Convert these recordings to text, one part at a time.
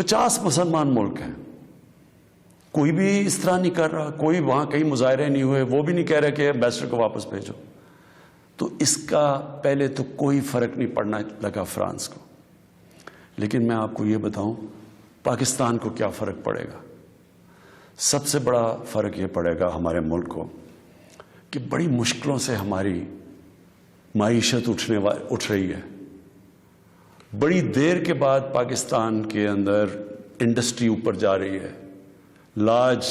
50 مسلمان ملک ہیں، کوئی بھی اس طرح نہیں کر رہا، کوئی وہاں کہیں مظاہرے نہیں ہوئے، وہ بھی نہیں کہہ رہے کہ ایمبیسڈر کو واپس بھیجو. تو اس کا پہلے تو کوئی فرق نہیں پڑنا لگا فرانس کو. لیکن میں آپ کو یہ بتاؤں پاکستان کو کیا فرق پڑے گا. سب سے بڑا فرق یہ پڑے گا ہمارے ملک کو کہ بڑی مشکلوں سے ہماری معیشت اٹھ رہی ہے. بڑی دیر کے بعد پاکستان کے اندر انڈسٹری اوپر جا رہی ہے، لارج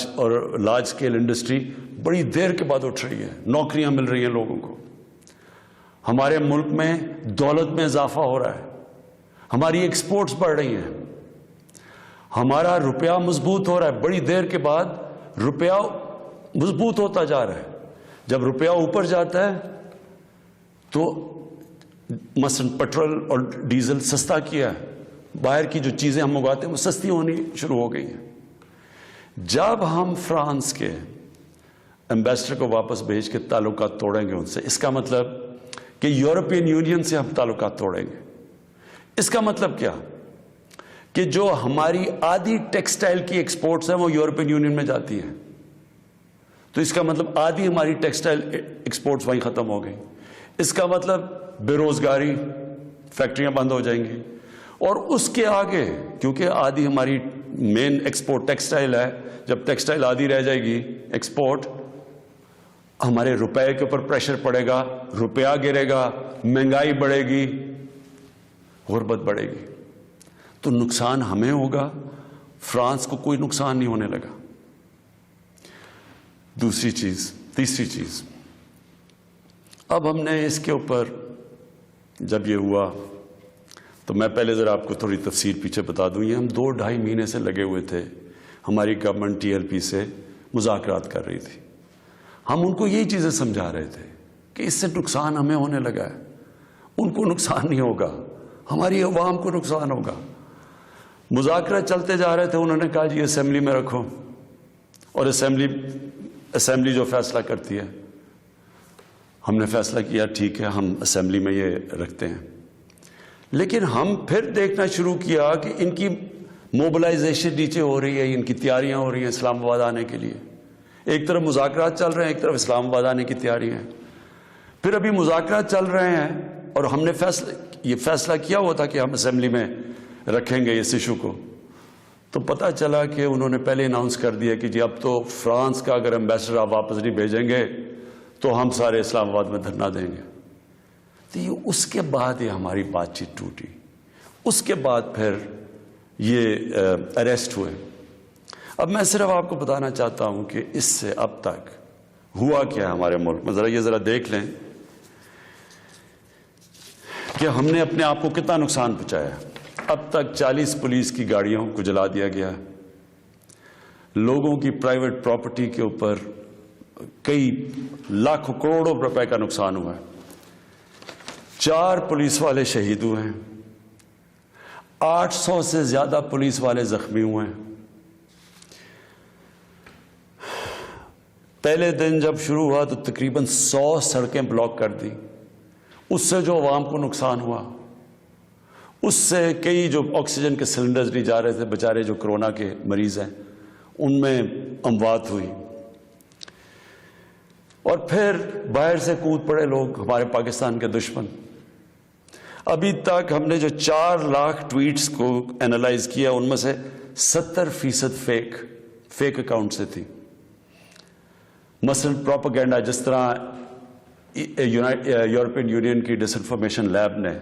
اسکیل انڈسٹری بڑی دیر کے بعد اٹھ رہی ہے، نوکریاں مل رہی ہیں لوگوں کو. ہمارے ملک میں دولت میں اضافہ ہو رہا ہے، ہماری ایکسپورٹس بڑھ رہی ہیں، ہمارا روپیہ مضبوط ہو رہا ہے. بڑی دیر کے بعد روپیہ مضبوط ہوتا جا رہا ہے. جب روپیہ اوپر جاتا ہے تو مثلا پیٹرول اور ڈیزل سستا کیا ہے، باہر کی جو چیزیں ہم اگاتے ہیں وہ سستی ہونی شروع ہو گئی ہیں. جب ہم فرانس کے ایمبیسڈر کو واپس بھیج کے تعلقات توڑیں گے ان سے، اس کا مطلب کہ یورپین یونین سے ہم تعلقات توڑیں گے. اس کا مطلب کیا کہ جو ہماری آدھی ٹیکسٹائل کی ایکسپورٹس ہیں وہ یورپین یونین میں جاتی ہیں، تو اس کا مطلب آدھی ہماری ٹیکسٹائل ایکسپورٹس وہیں ختم ہو گئی. اس کا مطلب بے روزگاری، فیکٹریاں بند ہو جائیں گی. اور اس کے آگے کیونکہ آدھی ہماری مین ایکسپورٹ ٹیکسٹائل ہے، جب ٹیکسٹائل آدھی رہ جائے گی ایکسپورٹ، ہمارے روپے کے اوپر پریشر پڑے گا، روپیہ گرے گا، مہنگائی بڑھے گی، غربت بڑھے گی. تو نقصان ہمیں ہوگا، فرانس کو کوئی نقصان نہیں ہونے لگا. تیسری چیز اب ہم نے اس کے اوپر جب یہ ہوا تو میں پہلے ذرا آپ کو تھوڑی تفصیل پیچھے بتا دوں. یہ ہم 2-2.5 مہینے سے لگے ہوئے تھے، ہماری گورنمنٹ TLP سے مذاکرات کر رہی تھی. ہم ان کو یہی چیزیں سمجھا رہے تھے کہ اس سے نقصان ہمیں ہونے لگا ہے، ان کو نقصان نہیں ہوگا، ہماری عوام کو نقصان ہوگا. مذاکرات چلتے جا رہے تھے، انہوں نے کہا جی اسمبلی میں رکھو، اور اسمبلی جو فیصلہ کرتی ہے. ہم نے فیصلہ کیا ٹھیک ہے ہم اسمبلی میں یہ رکھتے ہیں. لیکن ہم پھر دیکھنا شروع کیا کہ ان کی موبلائزیشن نیچے ہو رہی ہے، ان کی تیاریاں ہو رہی ہیں اسلام آباد آنے کے لیے. ایک طرف مذاکرات چل رہے ہیں، ایک طرف اسلام آباد آنے کی تیاری ہیں. پھر ابھی مذاکرات چل رہے ہیں اور ہم نے یہ فیصلہ کیا ہوا تھا کہ ہم اسمبلی میں رکھیں گے اس ایشو کو. تو پتہ چلا کہ انہوں نے پہلے اناؤنس کر دیا کہ جی اب تو فرانس کا اگر ایمبیسڈر آپ واپس نہیں بھیجیں گے تو ہم سارے اسلام آباد میں دھرنا دیں گے. تو یہ اس کے بعد یہ ہماری بات چیت ٹوٹی. اس کے بعد پھر یہ اریسٹ ہوئے. اب میں صرف آپ کو بتانا چاہتا ہوں کہ اس سے اب تک ہوا کیا ہے ہمارے ملک میں. ذرا دیکھ لیں کہ ہم نے اپنے آپ کو کتنا نقصان پہنچایا. اب تک 40 پولیس کی گاڑیوں کو جلا دیا گیا، لوگوں کی پرائیویٹ پراپرٹی کے اوپر کئی لاکھوں کروڑوں روپے کا نقصان ہوا ہے. 4 پولیس والے شہید ہوئے ہیں، 800 سے زیادہ پولیس والے زخمی ہوئے ہیں. پہلے دن جب شروع ہوا تو تقریباً 100 سڑکیں بلاک کر دی. اس سے جو عوام کو نقصان ہوا، اس سے کئی جو آکسیجن کے سلنڈرز نہیں جا رہے تھے، بیچارے جو کرونا کے مریض ہیں ان میں اموات ہوئی. اور پھر باہر سے کود پڑے لوگ، ہمارے پاکستان کے دشمن. ابھی تک ہم نے جو 4 لاکھ ٹویٹس کو اینالائز کیا ان میں سے 70% فیک اکاؤنٹ سے تھی. مثلا پروپیگنڈا، جس طرح یورپین یونین کی ڈس انفارمیشن لیب نے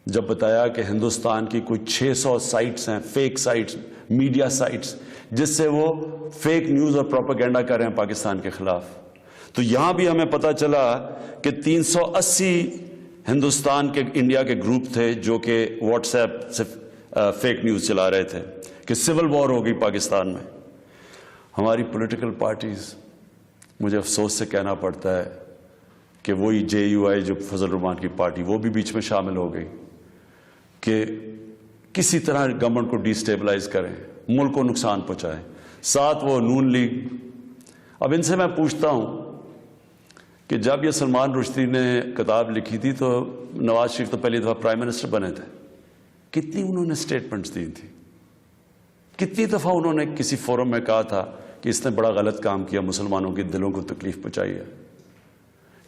جب بتایا کہ ہندوستان کی کوئی 600 سائٹس ہیں، فیک سائٹس، میڈیا سائٹس، جس سے وہ فیک نیوز اور پروپیگنڈا کر رہے ہیں پاکستان کے خلاف. تو یہاں بھی ہمیں پتہ چلا کہ 380 ہندوستان کے انڈیا کے گروپ تھے جو کہ واٹس ایپ سے فیک نیوز چلا رہے تھے کہ سول وار ہو گئی پاکستان میں. ہماری پولیٹیکل پارٹیز، مجھے افسوس سے کہنا پڑتا ہے کہ وہی JUI جو فضل الرحمان کی پارٹی، وہ بھی بیچ میں شامل ہو گئی کہ کسی طرح گورنمنٹ کو ڈی سٹیبلائز کریں، ملک کو نقصان پہنچائیں. ساتھ وہ نون لیگ. اب ان سے میں پوچھتا ہوں کہ جب یہ سلمان رشدی نے کتاب لکھی تھی تو نواز شریف تو پہلی دفعہ پرائم منسٹر بنے تھے، کتنی انہوں نے سٹیٹمنٹس دی تھی. کتنی دفعہ انہوں نے کسی فورم میں کہا تھا کہ اس نے بڑا غلط کام کیا، مسلمانوں کے دلوں کو تکلیف پہنچائی ہے.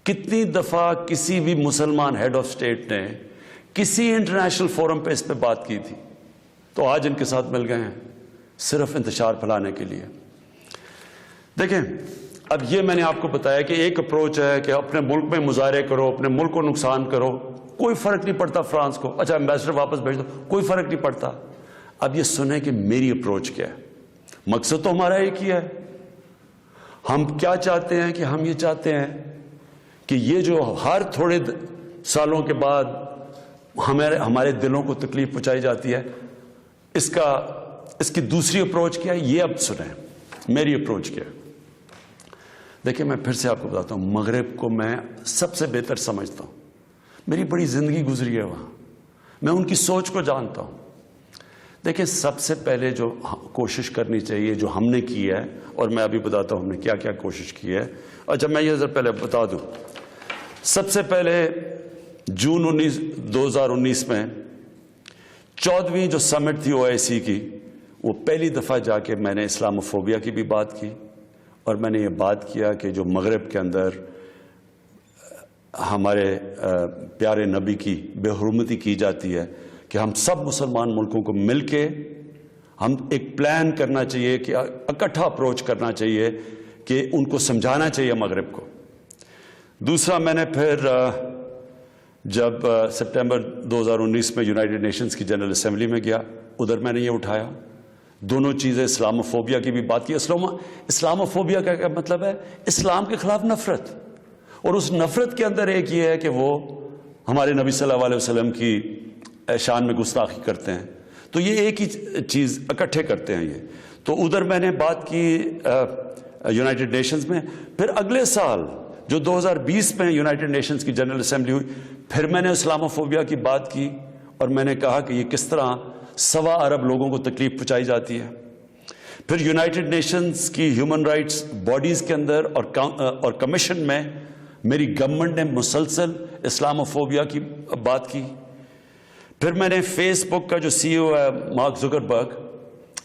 کتنی دفعہ کسی بھی مسلمان ہیڈ آف اسٹیٹ نے کسی انٹرنیشنل فورم پہ اس پہ بات کی تھی، تو آج ان کے ساتھ مل گئے ہیں صرف انتشار پھیلانے کے لیے. دیکھیں، اب یہ میں نے آپ کو بتایا کہ ایک اپروچ ہے کہ اپنے ملک میں مظاہرے کرو، اپنے ملک کو نقصان کرو، کوئی فرق نہیں پڑتا فرانس کو، اچھا ایمبیسڈر واپس بھیج دو، کوئی فرق نہیں پڑتا. اب یہ سنیں کہ میری اپروچ کیا ہے. مقصد تو ہمارا ایک ہی ہے. ہم کیا چاہتے ہیں کہ ہم یہ چاہتے ہیں کہ یہ جو ہر تھوڑے سالوں کے بعد ہمارے دلوں کو تکلیف پہنچائی جاتی ہے، اس کی دوسری اپروچ کیا ہے، یہ اب سنیں میری اپروچ کیا ہے. دیکھیں، میں پھر سے آپ کو بتاتا ہوں، مغرب کو میں سب سے بہتر سمجھتا ہوں. میری بڑی زندگی گزری ہے وہاں، میں ان کی سوچ کو جانتا ہوں. دیکھیں، سب سے پہلے جو کوشش کرنی چاہیے، جو ہم نے کی ہے، اور میں ابھی بتاتا ہوں ہم نے کیا کیا کوشش کی ہے. اچھا، میں یہ پہلے بتا دوں، سب سے پہلے جون 2019 میں 14ویں جو سمٹ تھی OIC کی، وہ پہلی دفعہ جا کے میں نے اسلاموفوبیا کی بھی بات کی، اور میں نے یہ بات کیا کہ جو مغرب کے اندر ہمارے پیارے نبی کی بے حرمتی کی جاتی ہے، کہ ہم سب مسلمان ملکوں کو مل کے ہم ایک پلان کرنا چاہیے، کہ اکٹھا اپروچ کرنا چاہیے، کہ ان کو سمجھانا چاہیے مغرب کو. دوسرا، میں نے پھر جب سپٹمبر 2019 میں یونائٹڈ نیشنز کی جنرل اسمبلی میں گیا، ادھر میں نے یہ اٹھایا دونوں چیزیں، اسلاموفوبیا کی بھی بات کی. اسلاموفوبیا کا کیا مطلب ہے؟ اسلام کے خلاف نفرت، اور اس نفرت کے اندر ایک یہ ہے کہ وہ ہمارے نبی صلی اللہ علیہ وسلم کی شان میں گستاخی کرتے ہیں. تو یہ ایک ہی چیز اکٹھے کرتے ہیں یہ. تو ادھر میں نے بات کی یونائٹڈ نیشنز میں. پھر اگلے سال جو 2020 میں یونائٹڈ نیشنز کی جنرل اسمبلی ہوئی، پھر میں نے اسلاموفوبیا کی بات کی، اور میں نے کہا کہ یہ کس طرح 1.25 ارب لوگوں کو تکلیف پہنچائی جاتی ہے. پھر یونائٹڈ نیشنز کی ہیومن رائٹس باڈیز کے اندر اور کمیشن میں میری گورنمنٹ نے مسلسل اسلاموفوبیا کی بات کی. پھر میں نے فیس بک کا جو CEO ہے مارک زکربرگ،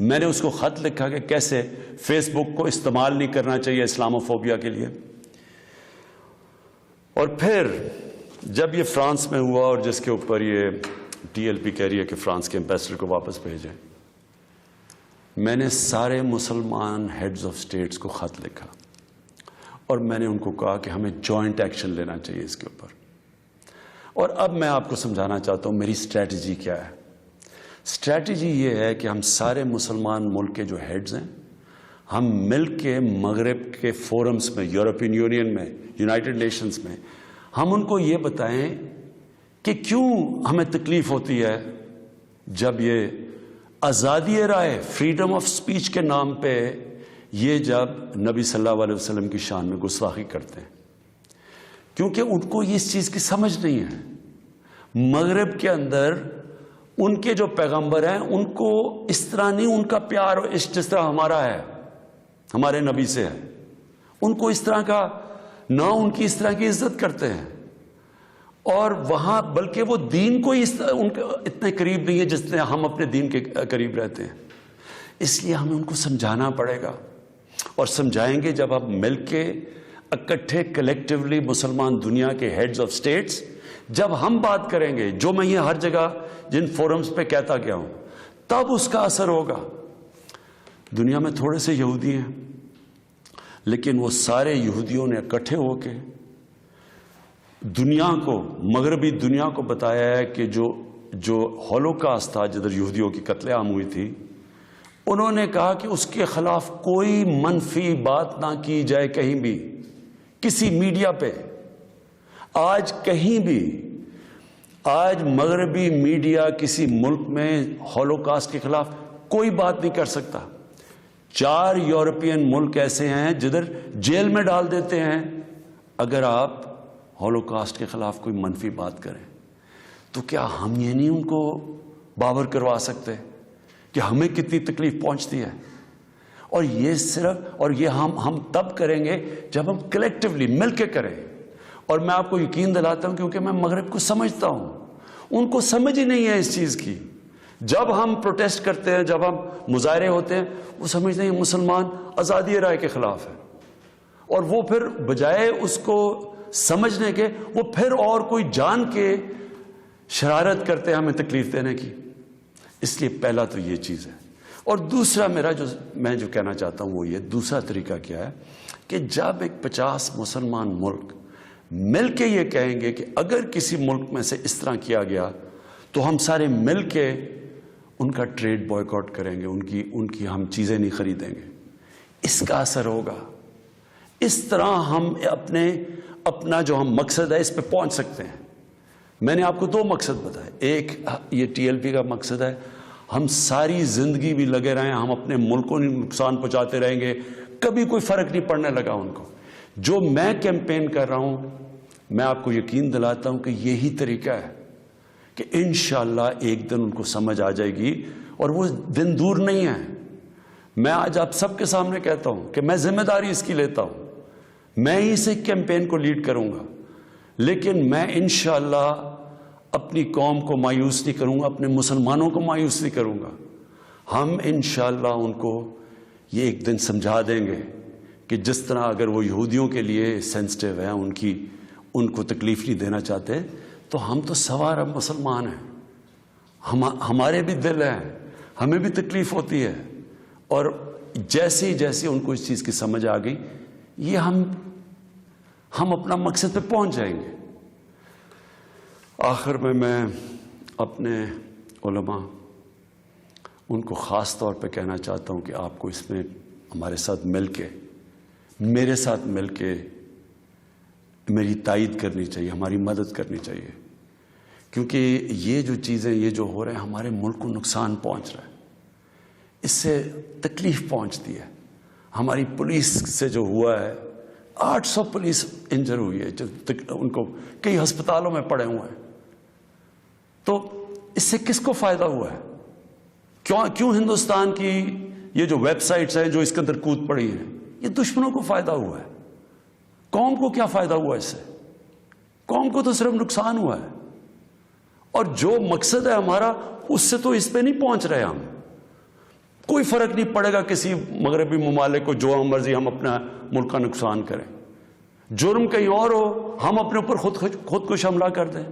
میں نے اس کو خط لکھا کہ کیسے فیس بک کو استعمال نہیں کرنا چاہیے اسلاموفوبیا کے لیے. اور پھر جب یہ فرانس میں ہوا، اور جس کے اوپر یہ TLP کہہ رہی ہے کہ فرانس کے ایمبیسڈر کو واپس بھیجیں، میں نے سارے مسلمان ہیڈز آف اسٹیٹس کو خط لکھا، اور میں نے ان کو کہا کہ ہمیں جوائنٹ ایکشن لینا چاہیے اس کے اوپر. اور اب میں آپ کو سمجھانا چاہتا ہوں میری اسٹریٹجی کیا ہے. اسٹریٹجی یہ ہے کہ ہم سارے مسلمان ملک کے جو ہیڈز ہیں، ہم مل کے مغرب کے فورمز میں، یورپین یونین میں، یونائٹڈ نیشنز میں، ہم ان کو یہ بتائیں کہ کیوں ہمیں تکلیف ہوتی ہے جب یہ آزادی رائے، فریڈم آف سپیچ کے نام پہ یہ جب نبی صلی اللہ علیہ وسلم کی شان میں گستاخی کرتے ہیں. کیونکہ ان کو اس چیز کی سمجھ نہیں ہے. مغرب کے اندر ان کے جو پیغمبر ہیں، ان کو اس طرح نہیں، ان کا پیار اور عشق جس طرح ہمارا ہے، ہمارے نبی سے ہے، ان کو اس طرح کا نہ، ان کی اس طرح کی عزت کرتے ہیں. اور وہاں بلکہ وہ دین کو ان کے اتنے قریب نہیں ہے جس طرح ہم اپنے دین کے قریب رہتے ہیں. اس لیے ہمیں ان کو سمجھانا پڑے گا، اور سمجھائیں گے جب ہم مل کے اکٹھے کلیکٹیولی مسلمان دنیا کے ہیڈز آف سٹیٹس جب ہم بات کریں گے، جو میں یہ ہر جگہ جن فورمز پہ کہتا گیا ہوں، تب اس کا اثر ہوگا. دنیا میں تھوڑے سے یہودی ہیں، لیکن وہ سارے یہودیوں نے اکٹھے ہو کے دنیا کو، مغربی دنیا کو بتایا ہے کہ جو ہولوکاسٹ تھا، جدھر یہودیوں کی قتل عام ہوئی تھی، انہوں نے کہا کہ اس کے خلاف کوئی منفی بات نہ کی جائے کہیں بھی، کسی میڈیا پہ. آج کہیں بھی، آج مغربی میڈیا کسی ملک میں ہولوکاسٹ کے خلاف کوئی بات نہیں کر سکتا. 4 یورپین ملک ایسے ہیں جدھر جیل میں ڈال دیتے ہیں اگر آپ ہولوکاسٹ کے خلاف کوئی منفی بات کریں. تو کیا ہم یہ نہیں ان کو باور کروا سکتے کہ ہمیں کتنی تکلیف پہنچتی ہے؟ اور یہ صرف، اور یہ ہم تب کریں گے جب ہم کلیکٹیولی مل کے کریں. اور میں آپ کو یقین دلاتا ہوں، کیونکہ میں مغرب کو سمجھتا ہوں، ان کو سمجھ ہی نہیں ہے اس چیز کی. جب ہم پروٹیسٹ کرتے ہیں، جب ہم مظاہرے ہوتے ہیں، وہ سمجھتے ہیں مسلمان آزادی رائے کے خلاف ہے، اور وہ پھر بجائے اس کو سمجھنے کے وہ پھر اور کوئی جان کے شرارت کرتے ہیں ہمیں تکلیف دینے کی. اس لیے پہلا تو یہ چیز ہے. اور دوسرا میں جو کہنا چاہتا ہوں وہ یہ دوسرا طریقہ کیا ہے کہ جب ایک 50 مسلمان ملک مل کے یہ کہیں گے کہ اگر کسی ملک میں سے اس طرح کیا گیا تو ہم سارے مل کے ان کا ٹریڈ بوائیکاٹ کریں گے، ان کی ہم چیزیں نہیں خریدیں گے، اس کا اثر ہوگا. اس طرح ہم اپنا جو ہم مقصد ہے اس پہ پہنچ سکتے ہیں. میں نے آپ کو 2 مقصد بتائے. ایک یہ TLP کا مقصد ہے، ہم ساری زندگی بھی لگے رہیں، ہم اپنے ملک کو نقصان پہنچاتے رہیں گے، کبھی کوئی فرق نہیں پڑنے لگا ان کو. جو میں کیمپین کر رہا ہوں، میں آپ کو یقین دلاتا ہوں کہ یہی طریقہ ہے کہ انشاءاللہ ایک دن ان کو سمجھ آ جائے گی، اور وہ دن دور نہیں ہے. میں آج آپ سب کے سامنے کہتا ہوں کہ میں ذمہ داری اس کی لیتا ہوں، میں ہی اس کیمپین کو لیڈ کروں گا، لیکن میں انشاءاللہ اپنی قوم کو مایوس نہیں کروں گا، اپنے مسلمانوں کو مایوس نہیں کروں گا. ہم انشاءاللہ ان کو یہ ایک دن سمجھا دیں گے کہ جس طرح اگر وہ یہودیوں کے لیے سینسٹیو ہیں، ان کو تکلیف نہیں دینا چاہتے، تو ہم تو سوا ارب مسلمان ہیں، ہمارے بھی دل ہیں، ہمیں بھی تکلیف ہوتی ہے. اور جیسے ان کو اس چیز کی سمجھ آ گئی، یہ ہم اپنا مقصد پہ پہنچ جائیں گے. آخر میں اپنے علماء ان کو خاص طور پہ کہنا چاہتا ہوں کہ آپ کو اس میں ہمارے ساتھ مل کے، میرے ساتھ مل کے میری تائید کرنی چاہیے، ہماری مدد کرنی چاہیے، کیونکہ یہ جو چیزیں یہ جو ہو رہے ہیں ہمارے ملک کو نقصان پہنچ رہا ہے، اس سے تکلیف پہنچتی ہے. ہماری پولیس سے جو ہوا ہے، 800 پولیس انجر ہوئی ہے، جو ان کو کئی ہسپتالوں میں پڑے ہوئے ہیں. تو اس سے کس کو فائدہ ہوا ہے؟ کیوں ہندوستان کی یہ جو ویب سائٹس ہیں جو اس کے اندر کود پڑی ہیں، یہ دشمنوں کو فائدہ ہوا ہے. قوم کو کیا فائدہ ہوا اس سے؟ قوم کو تو صرف نقصان ہوا ہے. اور جو مقصد ہے ہمارا، اس سے تو اس پہ نہیں پہنچ رہے ہم. کوئی فرق نہیں پڑے گا کسی مغربی ممالک کو جو مرضی ہم اپنا ملک کا نقصان کریں. جرم کہیں اور ہو، ہم اپنے اوپر خود کو حملہ کر دیں.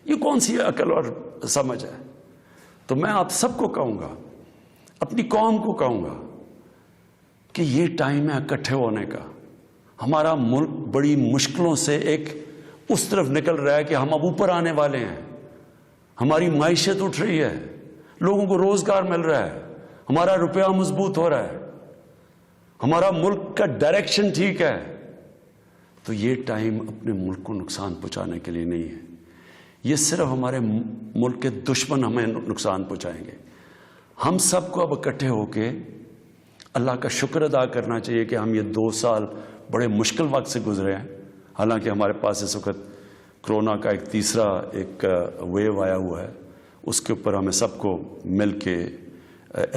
یہ کون سی عقل اور سمجھ ہے؟ تو میں آپ سب کو کہوں گا، اپنی قوم کو کہوں گا کہ یہ ٹائم ہے اکٹھے ہونے کا. ہمارا ملک بڑی مشکلوں سے ایک اس طرف نکل رہا ہے کہ ہم اب اوپر آنے والے ہیں. ہماری معیشت اٹھ رہی ہے، لوگوں کو روزگار مل رہا ہے، ہمارا روپیہ مضبوط ہو رہا ہے، ہمارا ملک کا ڈائریکشن ٹھیک ہے. تو یہ ٹائم اپنے ملک کو نقصان پہنچانے کے لیے نہیں ہے. یہ صرف ہمارے ملک کے دشمن ہمیں نقصان پہنچائیں گے. ہم سب کو اب اکٹھے ہو کے اللہ کا شکر ادا کرنا چاہیے کہ ہم یہ 2 سال بڑے مشکل وقت سے گزرے ہیں. حالانکہ ہمارے پاس اس وقت کرونا کا ایک تیسرا ویو آیا ہوا ہے، اس کے اوپر ہمیں سب کو مل کے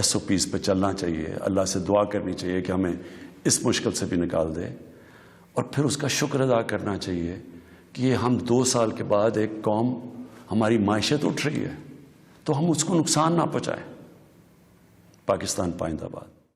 SOPs پہ چلنا چاہیے. اللہ سے دعا کرنی چاہیے کہ ہمیں اس مشکل سے بھی نکال دے، اور پھر اس کا شکر ادا کرنا چاہیے کہ یہ ہم 2 سال کے بعد ایک قوم، ہماری معیشت اٹھ رہی ہے، تو ہم اس کو نقصان نہ پہنچائیں. پاکستان پائندہ باد.